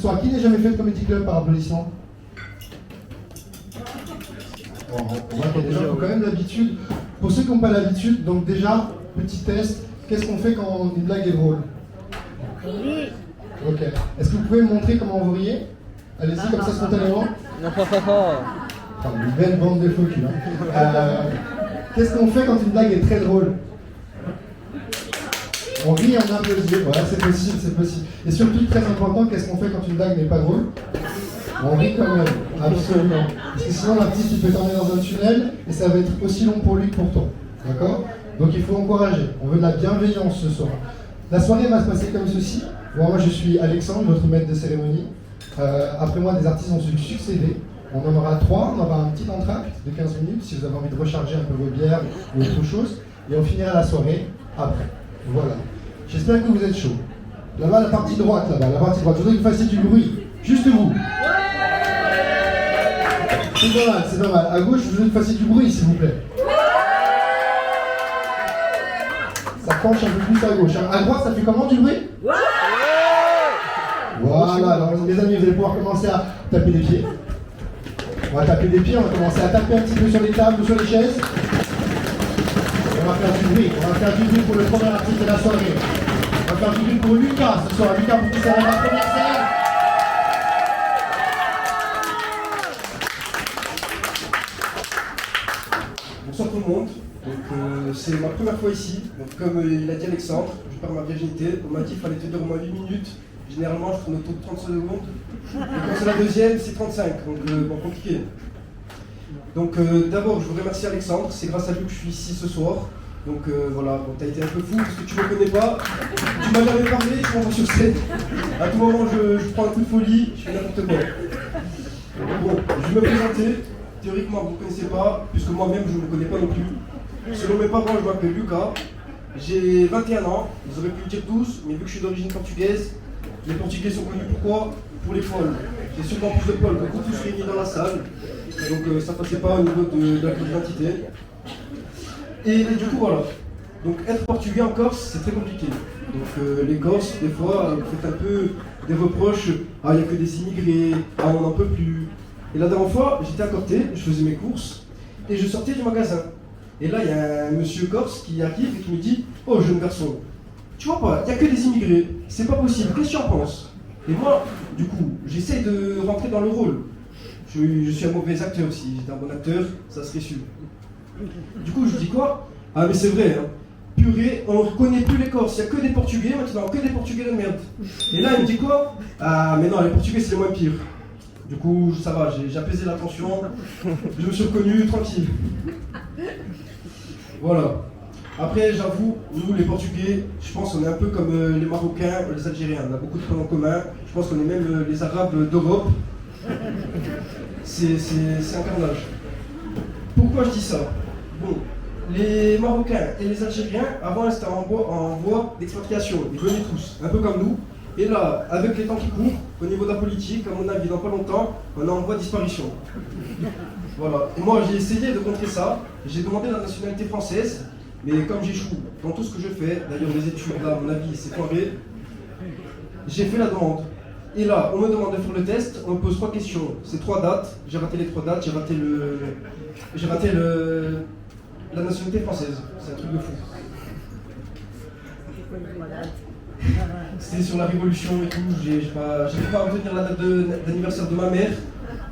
soir. Qui n'a jamais fait de Comedy Club par applaudissement? Bon, on voit qu'il y a des gens qui ont quand même l'habitude. Pour ceux qui n'ont pas l'habitude, donc déjà, petit test, qu'est-ce qu'on fait quand une blague est drôle? Ok. Est-ce que vous pouvez me montrer comment vous riez? Allez-y, comme ça, spontanément. Enfin, une belle bande de faux culs, hein. Qu'est-ce qu'on fait quand une blague est très drôle? On rit, on applaudit. Voilà, c'est possible, c'est possible. Et surtout, très important, qu'est-ce qu'on fait quand une blague n'est pas drôle? On rit quand même, absolument. Parce que sinon, l'artiste, il peut t'emmener dans un tunnel et ça va être aussi long pour lui que pour toi. D'accord? Donc il faut encourager. On veut de la bienveillance ce soir. La soirée va se passer comme ceci. Bon, moi, je suis Alexandre, votre maître de cérémonie. Après moi, des artistes vont se succéder. On en aura 3. On aura un petit entracte de 15 minutes si vous avez envie de recharger un peu vos bières ou autre chose. Et on finira la soirée après. Voilà. J'espère que vous êtes chaud. Là-bas, la partie droite, là-bas, la partie droite. Je voudrais que vous fassiez du bruit. Juste vous. C'est pas mal, c'est pas mal. À gauche, je voudrais que vous fassiez du bruit, s'il vous plaît. Ça penche un peu plus à gauche. À droite, ça fait comment du bruit? Voilà, alors mes amis, vous allez pouvoir commencer à taper des pieds. On va taper des pieds, on va commencer à taper un petit peu sur les tables ou sur les chaises. On va faire du bruit, pour le premier artiste de la soirée. On va faire du bruit pour Lucas ce soir. Lucas, pour qui ça va la première scène. Bonsoir tout le monde. Donc c'est ma première fois ici. Donc comme il a dit Alexandre, je perds ma virginité. On m'a dit qu'il fallait tenir au moins 8 minutes. Généralement je tourne autour de 30 secondes. Et quand c'est la deuxième, c'est 35. Donc bon, compliqué. Donc d'abord je vous remercie Alexandre. C'est grâce à lui que je suis ici ce soir. Donc voilà, bon, t'as été un peu fou parce que tu me connais pas. Tu m'as jamais parlé, je m'envoie sur scène. À tout moment je prends un coup de folie, je fais n'importe quoi. Bon, je vais me présenter. Théoriquement, vous ne me connaissez pas, puisque moi-même, je ne me connais pas non plus. Selon mes parents, je m'appelle Lucas. J'ai 21 ans, vous aurez pu le dire tous, mais vu que je suis d'origine portugaise, les Portugais sont connus pourquoi? Pour les pôles. J'ai sûrement plus de pôles que vous tous réunis dans la salle. Donc ça ne passait pas au niveau de la carte d'identité. Et du coup, voilà. Donc être portugais en Corse, c'est très compliqué. Donc les Corses, des fois, vous faites un peu des reproches. Ah, il n'y a que des immigrés, ah, on n'en peut plus. Et la dernière fois, j'étais à Corté, je faisais mes courses, et je sortais du magasin. Et là, il y a un monsieur corse qui arrive et qui me dit « Oh, jeune garçon, tu vois pas, il n'y a que des immigrés, c'est pas possible, qu'est-ce que tu en penses ?» Et moi, du coup, j'essaie de rentrer dans le rôle. Je suis un mauvais acteur aussi, j'étais un bon acteur, ça serait sûr. Du coup, je dis quoi? Ah, mais c'est vrai, hein. Purée, on ne reconnaît plus les Corses, il n'y a que des Portugais maintenant, que des Portugais de merde. Et là, il me dit quoi? Ah, mais non, les Portugais, c'est les moins pires. Du coup, ça va, j'ai apaisé la tension, je me suis reconnu tranquille. Voilà. Après, j'avoue, nous les Portugais, je pense qu'on est un peu comme les Marocains, les Algériens. On a beaucoup de points en commun. Je pense qu'on est même les Arabes d'Europe. C'est un carnage. Pourquoi je dis ça? Bon, les Marocains et les Algériens, avant, c'était en voie d'expatriation. Ils venaient tous, un peu comme nous. Et là, avec les temps qui courent, au niveau de la politique, à mon avis, dans pas longtemps, on est en voie de disparition. Voilà. Et moi, j'ai essayé de contrer ça. J'ai demandé la nationalité française, mais comme j'échoue dans tout ce que je fais, d'ailleurs les études, là, à mon avis, c'est foiré, j'ai fait la demande. Et là, on me demande de faire le test, on me pose 3 questions. C'est 3 dates, j'ai raté les 3 dates, j'ai raté la nationalité française. C'est un truc de fou. C'était sur la Révolution et tout, j'arrive pas à retenir la date d'anniversaire de ma mère,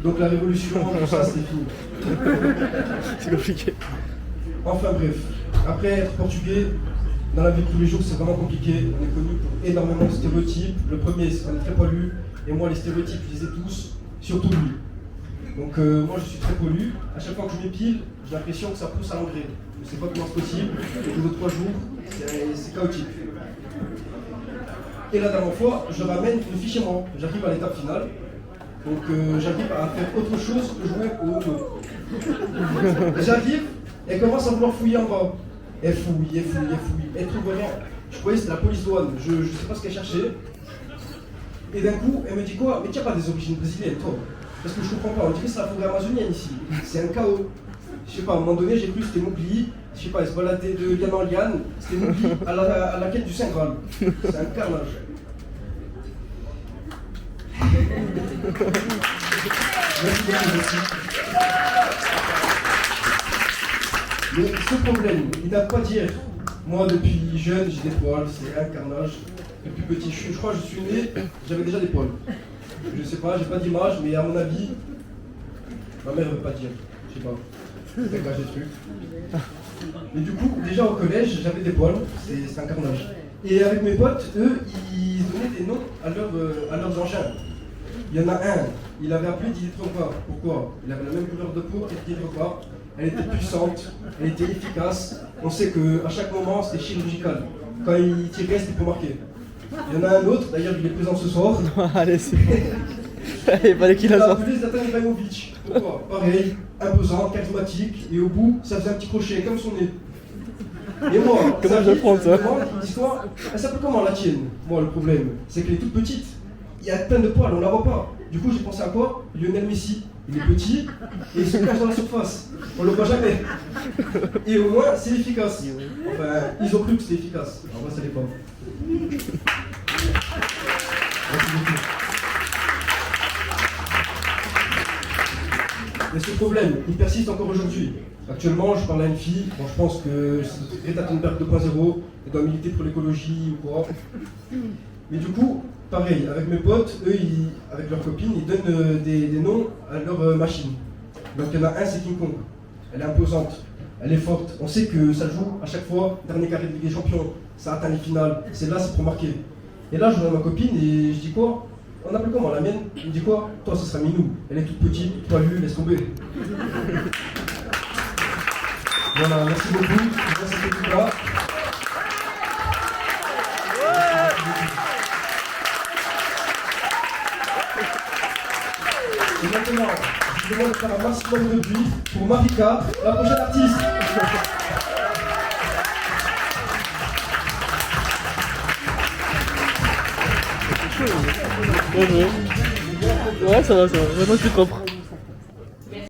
donc la Révolution, tout ça c'était fini. C'est compliqué. Enfin bref, après être portugais, dans la vie de tous les jours c'est vraiment compliqué, on est connu pour énormément de stéréotypes. Le premier c'est qu'on est très poilu, et moi les stéréotypes je les ai tous, surtout lui. Donc moi je suis très poilu, à chaque fois que je m'épile, j'ai l'impression que ça pousse à l'engrais. Je ne sais pas comment c'est possible, et tous les 3 jours, c'est chaotique. Et la dernière fois, je ramène une fille chez moi. J'arrive à l'étape finale. Donc j'arrive à faire autre chose que jouer au homo. J'arrive, elle commence à vouloir fouiller en bas. Elle fouille. Elle trouve rien. Je croyais que c'était la police douane. Je sais pas ce qu'elle cherchait. Et d'un coup, elle me dit quoi? Mais tu n'as pas des origines brésiliennes, toi? Parce que je comprends pas. On dirait que c'est la forêt amazonienne ici. C'est un chaos. Je sais pas, à un moment donné, j'ai cru que c'était Mowgli. Je sais pas, elle se baladait de liane en liane. C'était Mowgli à la quête du Saint Graal. C'est un carnage. Merci beaucoup, merci. Mais ce problème, il n'a pas dire, moi depuis jeune j'ai des poils, c'est un carnage. Depuis petit, je crois que je suis né, j'avais déjà des poils. Je sais pas, j'ai pas d'image, mais à mon avis, ma mère ne veut pas dire, je sais pas. Elle cache des trucs. Mais du coup, déjà au collège, j'avais des poils, c'est un carnage. Et avec mes potes, eux, ils donnaient des noms à leurs engins. Il y en a un, il avait appelé Didier Drogba. Pourquoi? Il avait la même couleur de peau que Didier Drogba. Elle était puissante, elle était efficace. On sait qu'à chaque moment, c'était chirurgical. Quand il tirait, c'était pour marquer. Il y en a un autre, d'ailleurs, il est présent ce soir. Allez, c'est bon. Il fallait qu'il Il la a sorte. appelé Zlatan Ibrahimovic. Pourquoi? Pareil, imposant, charismatique, et au bout, ça faisait un petit crochet, comme son nez. Et moi, Comment sa je vais vie, prendre ça? l'histoire, elle s'appelle comment la tienne? Moi, le problème, c'est qu'elle est toute petite. Il y a plein de poils, on la voit pas. Du coup, j'ai pensé à quoi? Lionel Messi. Il est petit et il se cache dans la surface. On le voit jamais. Et au moins, c'est efficace. Enfin, ils ont cru que c'était efficace. En vrai, ça l'est pas. Merci beaucoup. Mais ce problème, il persiste encore aujourd'hui. Actuellement, je parle à une fille, bon, je pense que c'est Greta Thunberg 2.0, elle doit militer pour l'écologie ou quoi. Mais du coup, pareil, avec mes potes, eux, avec leurs copines, ils donnent des noms à leurs machines. Donc il y en a un, c'est King Kong. Elle est imposante, elle est forte. On sait que ça joue à chaque fois, dernier carré de Ligue des Champions, ça atteint les finales, c'est là, c'est pour marquer. Et là, je vois ma copine et je dis quoi? On appelle comment la mienne? Il me dit quoi? Toi, ça sera Minou. Elle est toute petite, toute poilue, laisse tomber. Voilà, merci beaucoup. Merci beaucoup là. Et maintenant, je vous demande de faire un maximum de bruit pour Marika, la prochaine artiste. Bien joué. Ouais, ça va, ça va. Maintenant, c'est propre.